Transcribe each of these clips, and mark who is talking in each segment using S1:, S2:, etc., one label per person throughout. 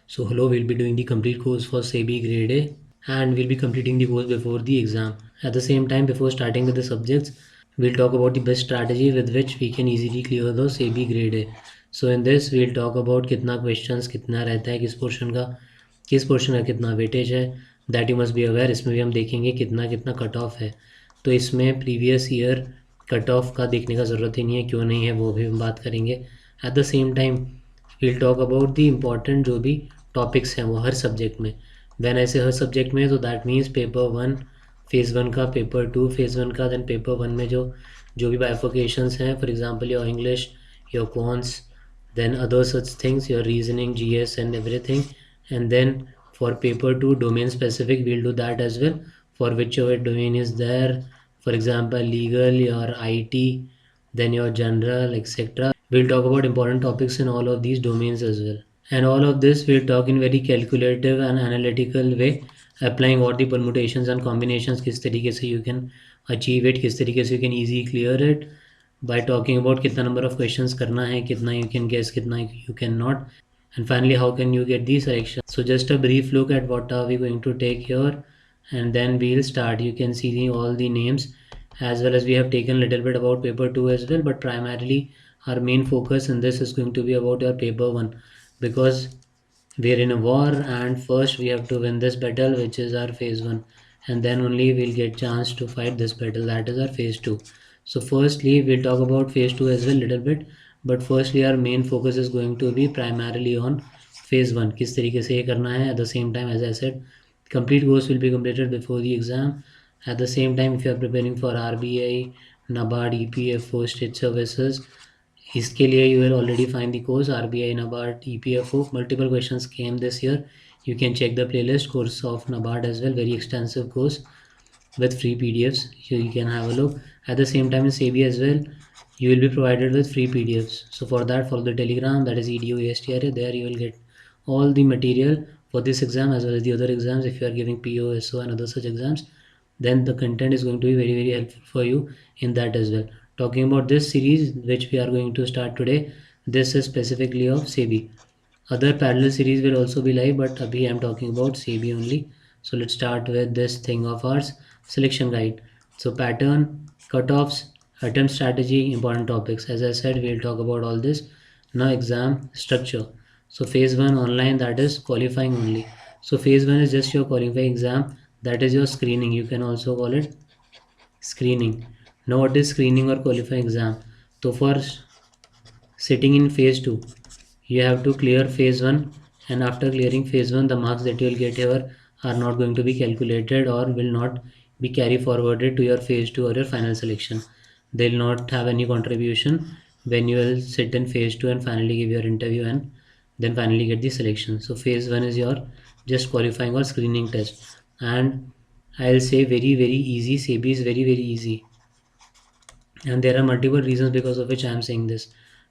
S1: So hello, we'll be doing the complete course for SEBI Grade A and we'll be completing the course before the exam. At the same time, before starting with the subjects, we'll talk about the best strategy with which we can easily clear the SEBI Grade A. So in this, we'll talk about कितना questions कितना रहता है किस portion का कितना weightage है, that you must be aware. इसमें भी हम देखेंगे कितना कितना कट ऑफ है. तो इसमें प्रीवियस ईयर कट ऑफ का देखने का ज़रूरत ही नहीं है, क्यों नहीं है वो भी हम बात करेंगे. At the same time we'll talk about the important जो भी टॉपिक्स हैं वो हर सब्जेक्ट में. वैन ऐसे हर सब्जेक्ट में, तो that means paper one phase one का, पेपर टू फेज़ वन का, देन पेपर वन में जो भी बाइफिकेशंस हैं, for example your English, your cons, then other such things, your reasoning, GS and everything. And then for paper 2 domain specific, we'll do that as well, for whichever domain is there, for example legal, your IT, then your general, etc. We'll talk about important topics in all of these domains as well, and all of this we'll talk in very calculative and analytical way, applying all the permutations and combinations, किस तरीके से you can achieve it, किस तरीके से you can easily clear it, by talking about कितना number of questions करना है, कितना you can guess, कितना you cannot, and finally how can you get the selection. So just a brief look at what are we going to take here, and then we'll start. You can see all the names, as well as we have taken a little bit about paper 2 as well, but primarily our main focus in this is going to be about your paper 1, because we're in a war and first we have to win this battle, which is our phase 1, and then only we'll get chance to fight this battle, that is our phase 2. So firstly we'll talk about phase 2 as well little bit, but firstly our main focus is going to be primarily on phase 1, किस तरीके से ये करना है. At the same time, as I said, complete course will be completed before the exam. At the same time, if you are preparing for RBI, NABARD, EPFO, state services, इसके लिए you will already find the course RBI, NABARD, EPFO. Multiple questions came this year. You can check the playlist course of NABARD as well. Very extensive course with free PDFs. You can have a look. At the same time in SEBI as well, you will be provided with free PDFs. So for that, follow the Telegram, that is EDUASTRA. There you will get all the material for this exam as well as the other exams. If you are giving POSO and other such exams, then the content is going to be very very helpful for you in that as well. Talking about this series which we are going to start today, this is specifically of SEBI. Other parallel series will also be live, but abhi I am talking about SEBI only. So let's start with this thing of ours, selection guide. So pattern, cutoffs, attempt strategy, important topics. As I said, we'll talk about all this. Now exam structure. So phase 1 online, that is qualifying only. So phase 1 is just your qualifying exam, that is your screening. You can also call it screening. Now what is screening or qualifying exam? So for sitting in phase 2, you have to clear phase 1, and after clearing phase 1, the marks that you will get here are not going to be calculated or will not be carry forwarded to your phase 2 or your final selection. They will not have any contribution when you will sit in phase 2 and finally give your interview and then finally get the selection. So phase 1 is your just qualifying or screening test, and I'll say very very easy. SEBI is very very easy, and there are multiple reasons because of which I am saying this.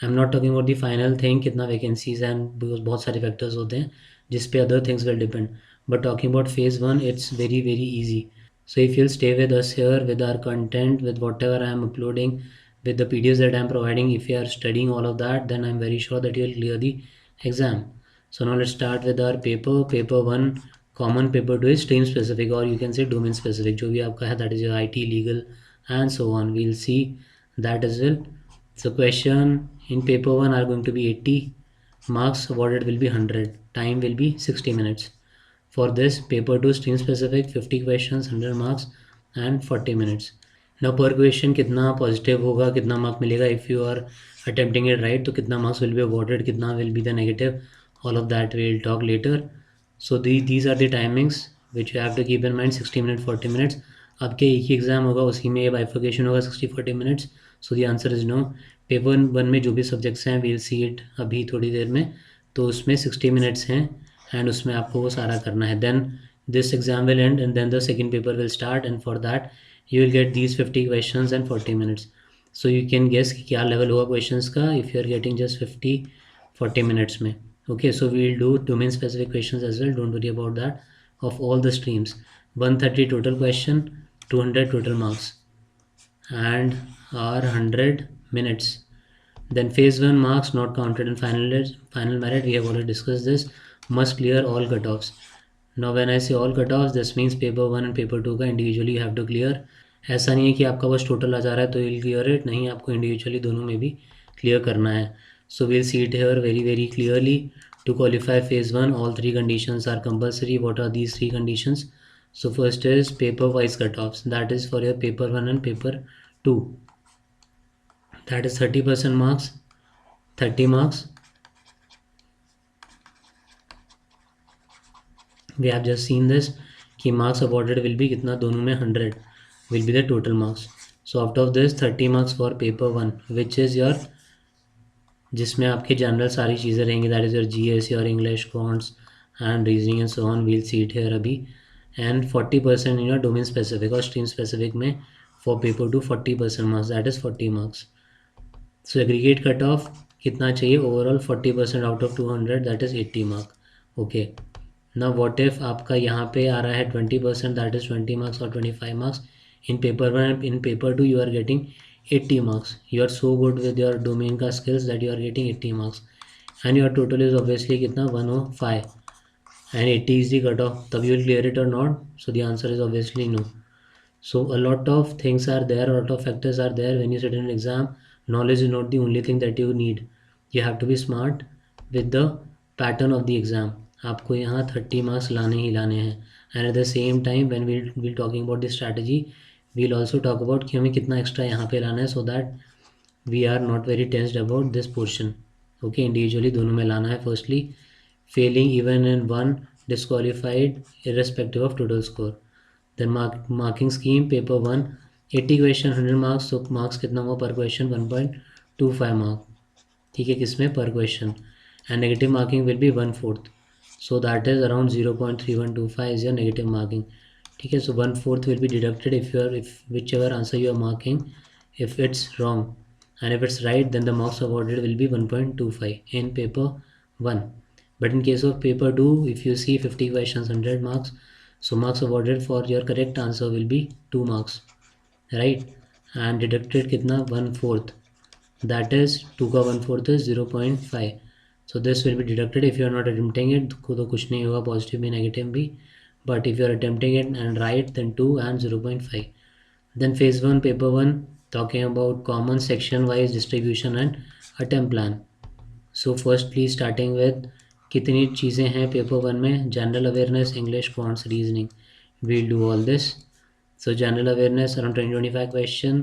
S1: I am not talking about the final thing कितना vacancies हैं, because बहुत सारे factors होते हैं जिस पे other things will depend, but talking about phase 1, it's very very easy. So if you'll stay with us here with our content, with whatever I am uploading, with the PDFs that I am providing, if you are studying all of that, then I am very sure that you will clear the exam. So now let's start with our paper 1 common, paper 2 is stream specific, or you can say domain specific, जो भी आपका है, that is your IT, legal and so on. We'll see that as well. So question in paper 1 are going to be 80 marks, awarded will be 100, time will be 60 minutes. For this paper 2 stream specific, 50 questions, 100 marks and 40 minutes. Now per question कितना positive होगा, कितना mark मिलेगा if you are attempting it right, तो कितना marks will be awarded, कितना will be the negative, all of that we'll talk later. So these are the timings which you have to keep in mind. 60 minutes, 40 minutes. आपके एक ही exam होगा, उसी में ये bifurcation होगा 60-40 minutes. So the answer is no. Paper 1 में जो भी सब्जेक्ट्स हैं, वील सी इट अभी थोड़ी देर में, तो उसमें 60 मिनट्स हैं एंड उसमें आपको वो सारा करना है. Then this exam will end and then the second paper will start, and for that you will get these 50 question and 40 minutes. So you can guess कि क्या लेवल होगा क्वेश्चंस का if you are getting just 50-40 minutes में. Okay, so we will do domain specific questions as well, don't worry about that, of all the streams. 130 total question, 200 total marks and are 100 minutes. Then phase 1 marks not counted in final merit, we have already discussed this. must clear all cutoffs. Now when I say all cutoffs, this means paper 1 and paper 2 का individually you have to clear. ऐसा नहीं है कि आपका बस total आ जा रहा है तो you'll clear it, नहीं, आपको individually दोनों में भी clear करना है. So we'll see it here very very clearly. To qualify phase 1, all three conditions are compulsory. What are these three conditions? So first is paper wise cutoffs, that is for your paper 1 and paper 2, that is 30% marks, 30 marks. We have just seen this कि marks awarded will be कितना दोनों में 100 will be the total marks. So out of this 30 marks for paper 1 which is your, जिसमें आपके general सारी चीज़ें रहेंगी, that is your GS, your English, quants and reasoning and so on. We'll see it here अभी. And 40% in your domain specific or stream specific में for paper 2 40% marks, that is 40 marks. So aggregate cutoff कितना चाहिए overall 40% out of 200, that is 80 mark. Okay. Now what if आपका यहाँ पे आ रहा है 20%, that is 20 marks or 25 marks. In paper 1, in paper 2 you are getting 80 marks. You are so good with your domain का skills that you are getting 80 marks and your total is obviously कितना 105 and 80 is the cutoff. तब you will clear it or not? So the answer is obviously no. So a lot of things are there, a lot of factors are there when you sit in an exam. Knowledge is not the only thing that you need. You have to be smart with the pattern of the exam. आपको यहाँ 30 marks लाने ही लाने हैं. And at the same time when we'll talking about this strategy, we'll also talk about कि हमें कितना extra यहाँ पे लाना है so that we are not very tensed about this portion. Okay, individually दोनों में लाना है. Firstly, failing even in one disqualified irrespective of total score. Then marking scheme paper 1 80 question 100 marks. So marks कितना हुआ per question 1.25 mark. ठीक है, किसमें per question. And negative marking will be 1/4. So that is around 0.3125 is your negative marking. ठीक है, so 1/4 will be deducted if whichever answer you are marking, if it's wrong, and if it's right then the marks awarded will be 1.25 in paper 1. But in case of paper 2, if you see 50 questions 100 marks, so marks awarded for your correct answer will be 2 marks, right? And deducted कितना 1/4, that is 2 का 1/4 is 0.5. So this will be deducted. If you are not attempting it तो कुछ नहीं होगा, positive भी negative भी, but if you are attempting it and right then 2 and 0.5. Then phase 1 paper 1 talking about common section wise distribution and attempt plan. So firstly starting with कितनी चीज़ें हैं paper 1 में, general awareness, English, quants, reasoning. We'll do all this. So general awareness around 20-25 question.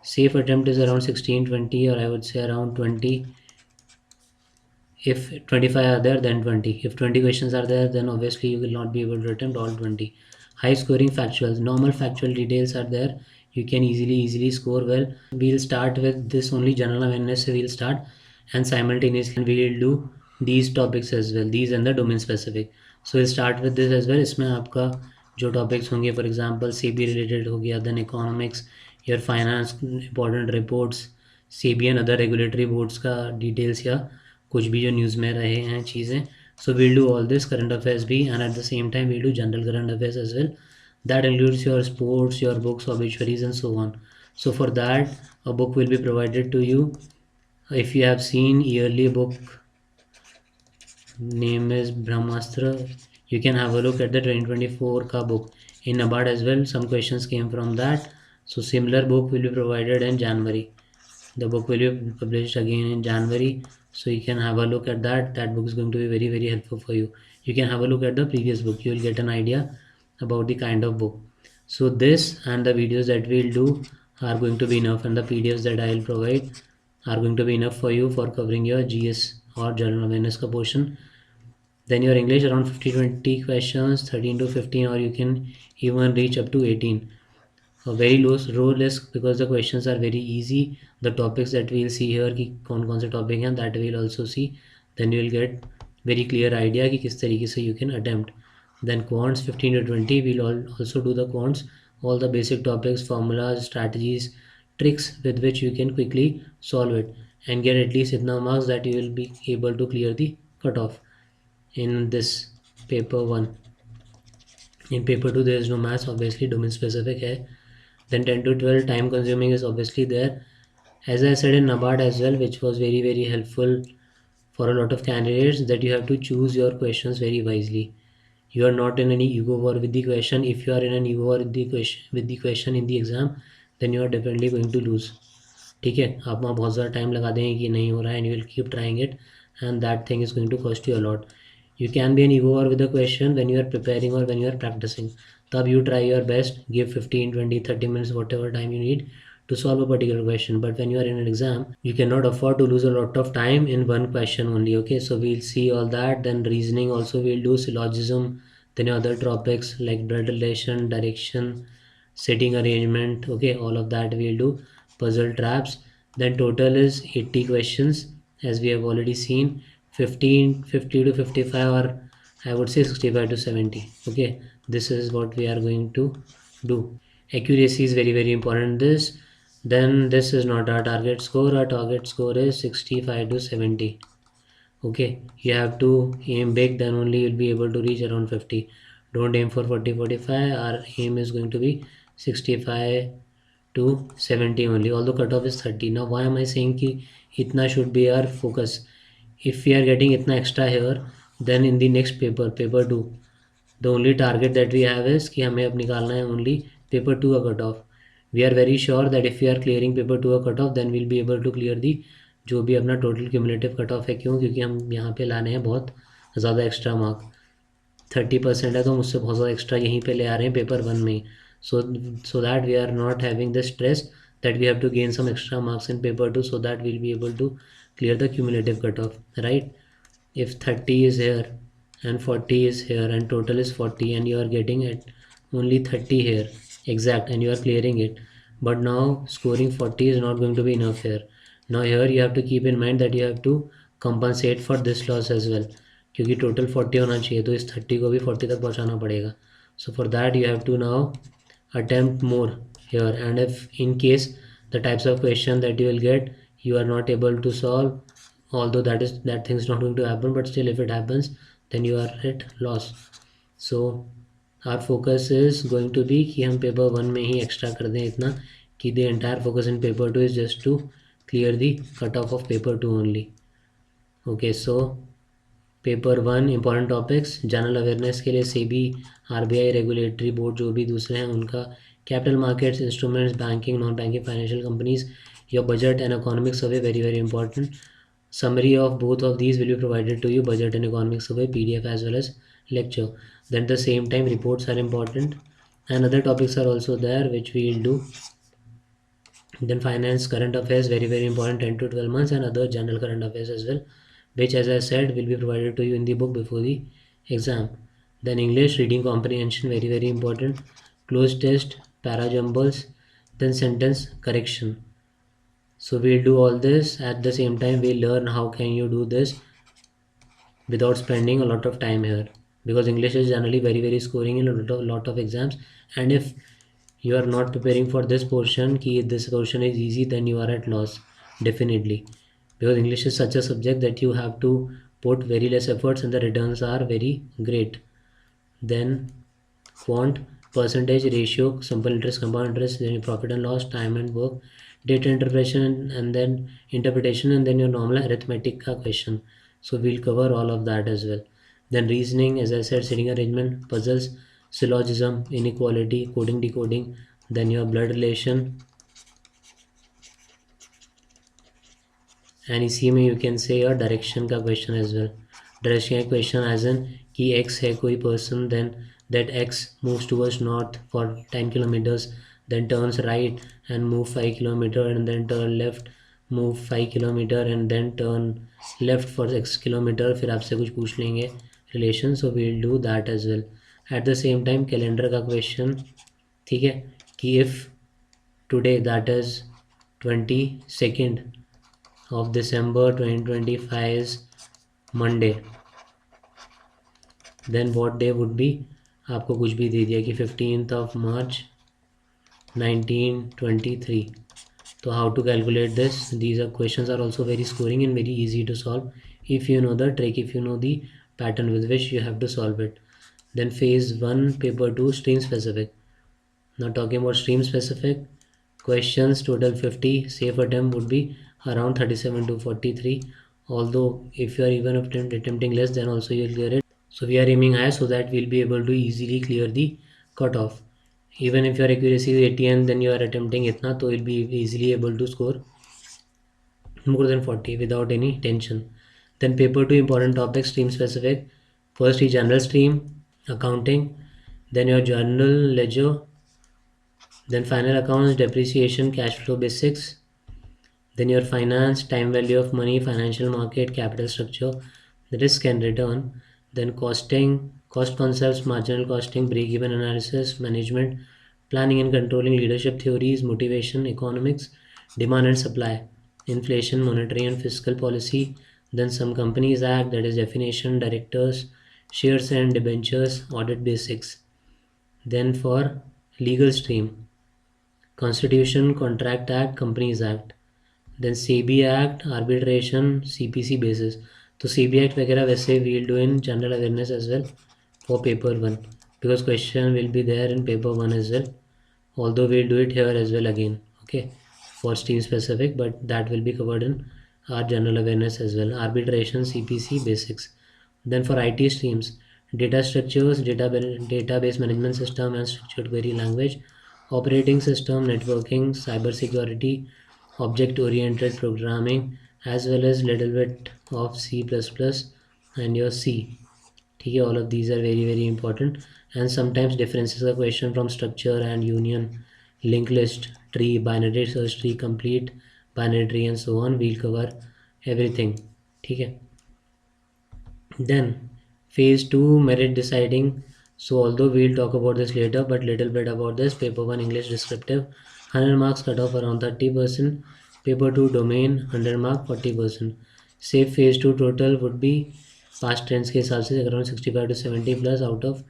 S1: Safe attempt is around 16-20 or I would say around 20. If 25 are there then 20. If 20 questions are there then obviously you will not be able to attempt all 20. High scoring factuals, normal factual details are there, you can easily score well. We'll start with this only general awareness, we'll start and simultaneously we'll do these topics as well, these and the domain specific. So we'll start with this as well. इसमें आपका जो topics होंगे for example SEBI related हो गया, then economics, your finance important reports, SEBI and other regulatory boards का details या कुछ भी जो न्यूज़ में रहे हैं चीज़ें. So we'll do all this current affairs भी and at the same time we'll do general current affairs as well. That includes your sports, your books, obituaries and so on. So for that a book will be provided to you. If you have seen yearly book, name is Brahmastra, you can have a look at the 2024 ka book in NABARD as well. Some questions came from that. So similar book will be provided in January. The book will be published again in January, so you can have a look at that. That book is going to be very helpful for you. You can have a look at the previous book, you will get an idea about the kind of book. So this and the videos that we'll do are going to be enough, and the PDFs that I will provide are going to be enough for you for covering your GS or general awareness ka portion. Then your English around 50-20 questions, 13 to 15, or you can even reach up to 18. A very low risk because the questions are very easy. The topics that we'll see here कि कौन से topic हैं, that we'll also see. Then you will get very clear idea कि किस तरीके से you can attempt. Then quants 15 to 20, we'll also do the quants, all the basic topics, formulas, strategies, tricks with which you can quickly solve it and get at least इतना marks that you will be able to clear the cutoff in this paper 1. In paper 2 there is no maths, obviously domain specific है. Then 10 to 12 time consuming is obviously there, as I said in NABARD as well, which was very helpful for a lot of candidates that you have to choose your questions very wisely. You are not in any ego war with the question. If you are in an ego war with the question in the exam, then you are definitely going to lose. ठीक है, आप वहाँ बहुत ज़्यादा time लगा देंगे कि नहीं हो रहा है, and you will keep trying it, and that thing is going to cost you a lot. You can be an ego or with a question when you are preparing or when you are practicing. Tab you try your best, give 15, 20, 30 minutes, whatever time you need to solve a particular question. But when you are in an exam, you cannot afford to lose a lot of time in one question only. Okay, so we'll see all that. Then reasoning also we'll do, syllogism, then other topics like blood relation, direction, setting arrangement. Okay, all of that we'll do. Puzzle traps. Then total is 80 questions, as we have already seen. 50 to 55, or I would say 65 to 70. Okay, this is what we are going to do. Accuracy is very very important. Then this is not our target score. Our target score is 65 to 70. Okay, you have to aim big, then only you'll be able to reach around 50. Don't aim for 40, 45. Our aim is going to be 65 to 70 only, although cutoff is 30. Now why am I saying ki itna should be our focus? If we are getting itna extra here, then in the next paper, paper 2, the only target that we have is कि हमें अब निकालना है only paper 2 का cut off. We are very sure that if we are clearing paper 2 का cut off, then we'll be able to clear the जो भी अपना टोटल क्यूमुलेटिव कट ऑफ है. क्यों? क्योंकि हम यहाँ पे लाने हैं बहुत ज़्यादा एक्स्ट्रा मार्क. 30% है तो हम उससे बहुत ज़्यादा एक्स्ट्रा यहीं पे ले आ रहे हैं पेपर 1 में ही. So that we are not having the stress that we have to gain some extra marks in paper 2, so that we'll be able to clear the cumulative cutoff, right? If 30 is here and 40 is here and total is 40, and you are getting it only 30 here exact, and you are clearing it, but now scoring 40 is not going to be enough here. Now here you have to keep in mind that you have to compensate for this loss as well, क्योंकि total 40 होना चाहिए, तो इस 30 को भी 40 तक पहुंचाना पड़ेगा. So for that you have to now attempt more here, and if in case the types of question that you will get you are not able to solve, although that thing is not going to happen, but still if it happens then you are at loss. So our focus is going to be कि हम paper 1 में ही extra कर दें इतना कि the entire focus in paper 2 is just to clear the cutoff of paper 2 only. Okay, so paper 1 important topics. General awareness के लिए SEBI, RBI, regulatory board जो भी दूसरे हैं उनका, capital markets, instruments, banking, non banking financial companies, your budget and economic survey, very very important. Summary of both of these will be provided to you, budget and economic survey, PDF as well as lecture. Then at the same time reports are important, and other topics are also there which we will do. Then finance, current affairs, very very important, 10 to 12 months, and other general current affairs as well, which as I said will be provided to you in the book before the exam. Then English, reading comprehension, very very important, closed test, para jumbles, then sentence correction. So we'll do all this. At the same time we'll learn how can you do this without spending a lot of time here, because English is generally very very scoring in a lot of exams. And if you are not preparing for this portion, ki this portion is easy, then you are at loss definitely, because English is such a subject that you have to put very less efforts and the returns are very great. Then quant, percentage, ratio, simple interest, compound interest, then profit and loss, time and work, data interpretation, and then interpretation, and then your normal arithmetic ka question. So we'll cover all of that as well. Then reasoning, as I said, setting arrangement, puzzles, syllogism, inequality, coding, decoding, then your blood relation, and इसी में you can say your direction का question as well. Direction का question as in कि x है कोई person, then that x moves towards north for 10 kilometers, then turns right and move 5 kilometer, and then turn left, move 5 kilometer, and then turn left for x kilometer. फिर आपसे कुछ पूछ लेंगे relation, so we'll do that as well. At the same time calendar का question, ठीक है, कि if today, that is 22nd of December 2025 is Monday, then what day would be, आपको कुछ भी दे दिया कि 15th of March 1923. So how to calculate this? These are questions are also very scoring and very easy to solve if you know the trick, if you know the pattern with which you have to solve it. Then phase 1 paper 2 stream specific. Now talking about stream specific questions, total 50, safe attempt would be around 37 to 43. Although if you are even attempting less, then also you'll clear it. So we are aiming high so that we'll be able to easily clear the cutoff. Even if your accuracy is 80 and then you are attempting itna, so you'll be easily able to score more than 40 without any tension. Then paper 2 important topics, stream specific. First is general stream, accounting. Then your journal ledger. Then final accounts, depreciation, cash flow basics. Then your finance, time value of money, financial market, capital structure, risk and return. Then costing, cost concepts, marginal costing, break-even analysis, management, planning and controlling, leadership theories, motivation, economics, demand and supply, inflation, monetary and fiscal policy. Then some companies act, that is definition, directors, shares and debentures, audit basics. Then for legal stream, Constitution, Contract Act, Companies Act. Then SEBI Act, arbitration, CPC basis. तो SEBI Act वगैरह वैसे we'll do in general awareness as well for paper 1 because question will be there in paper 1 as well, although we'll do it here as well again, okay, for stream specific, but that will be covered in our general awareness as well. Arbitration, CPC basics. Then for IT streams, data structures, database management system and structured query language, operating system, networking, cyber security, object oriented programming, as well as little bit of C++ and your C. ठीक है, all of these are very very important. And sometimes differences का question from structure and union, linked list, tree, binary search tree, complete binary tree and so on. We'll cover everything. ठीक है. Then phase 2, merit deciding. So although we'll talk about this later, but little bit about this. Paper 1 English descriptive, 100 marks, cut off around 30%. Paper 2 domain, 100 mark, 40%. Say phase 2 total would be past tense के हिसाब से around 65 to 70 plus out of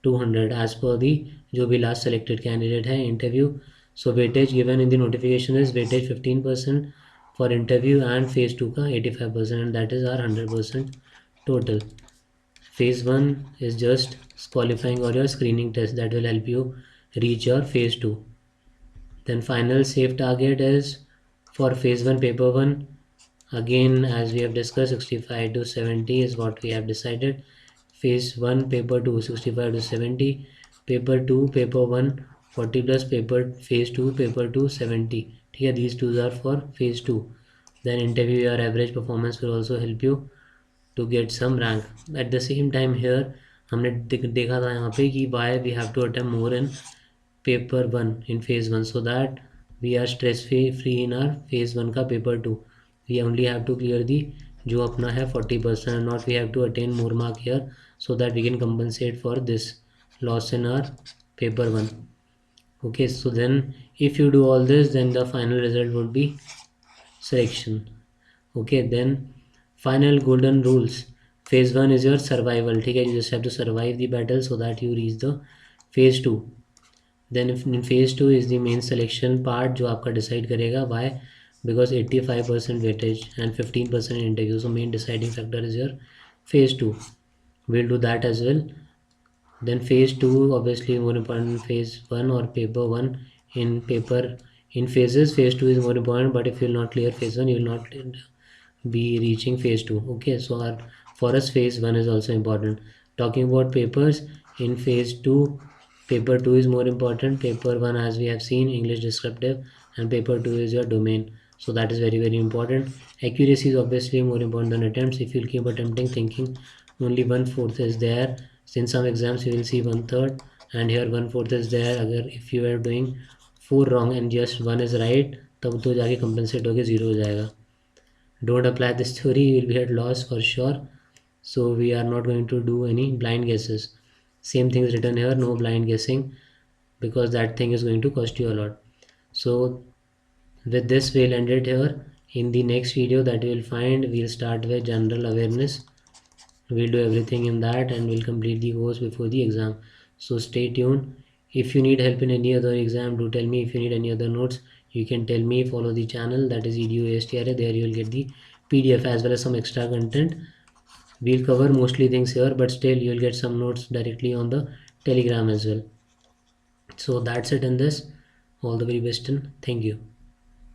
S1: 200 as per the जो भी last selected candidate है interview. So weightage given in the notification is weightage 15% for interview and phase 2 का 85%, and that is our 100% total. Phase 1 is just qualifying or your screening test that will help you reach your phase 2. Then final safe target is for phase 1 paper 1, again as we have discussed 65 to 70 is what we have decided. Phase 1 paper 2 65 to 70, paper 2 paper 1 40 plus, paper phase 2 paper 2 70. ठीक है, these two are for phase 2. Then interview your average performance will also help you to get some rank. At the same time here हमने देखा था यहाँ पे कि why we have to attempt more in paper 1 in phase 1 so that we are stress free in our phase 1 का paper 2. We only have to clear the जो अपना है 40% and not we have to attain more mark here so that we can compensate for this loss in our paper 1. Okay, so then if you do all this, then the final result would be selection. Okay, then final golden rules. Phase 1 is your survival. ठीक है, you just have to survive the battle so that you reach the phase 2. Then if in phase 2 is the main selection part जो आपका decide करेगा. Why? Because 85% weightage and 15% interview, so main deciding factor is your phase 2. We'll do that as well. Then phase 2 obviously more important than phase 1 or paper 1. In phases, phase 2 is more important, but if you will not clear phase 1 you will not be reaching phase 2. Okay, so for us phase 1 is also important. Talking about papers, in phase 2 paper 2 is more important. Paper 1 as we have seen English descriptive, and paper 2 is your domain, so that is very very important. Accuracy is obviously more important than attempts. If you keep attempting thinking only 1/4 is there, in some exams you will see 1/3 and here 1/4 is there. अगर if you are doing 4 wrong and just 1 is right, तब तो जाके compensate होके 0 हो जाएगा. Don't apply this theory, you will be at loss for sure. So we are not going to do any blind guesses. Same thing is written here, no blind guessing, because that thing is going to cost you a lot. So with this we'll end it here. In the next video that you will find, we'll start with general awareness. We'll do everything in that and we'll complete the course before the exam. So stay tuned. If you need help in any other exam, do tell me. If you need any other notes, you can tell me. Follow the channel, that is EDUASTRA. There you will get the PDF as well as some extra content. We'll cover mostly things here, but still you'll get some notes directly on the Telegram as well. So that's it in this. All the very best and thank you.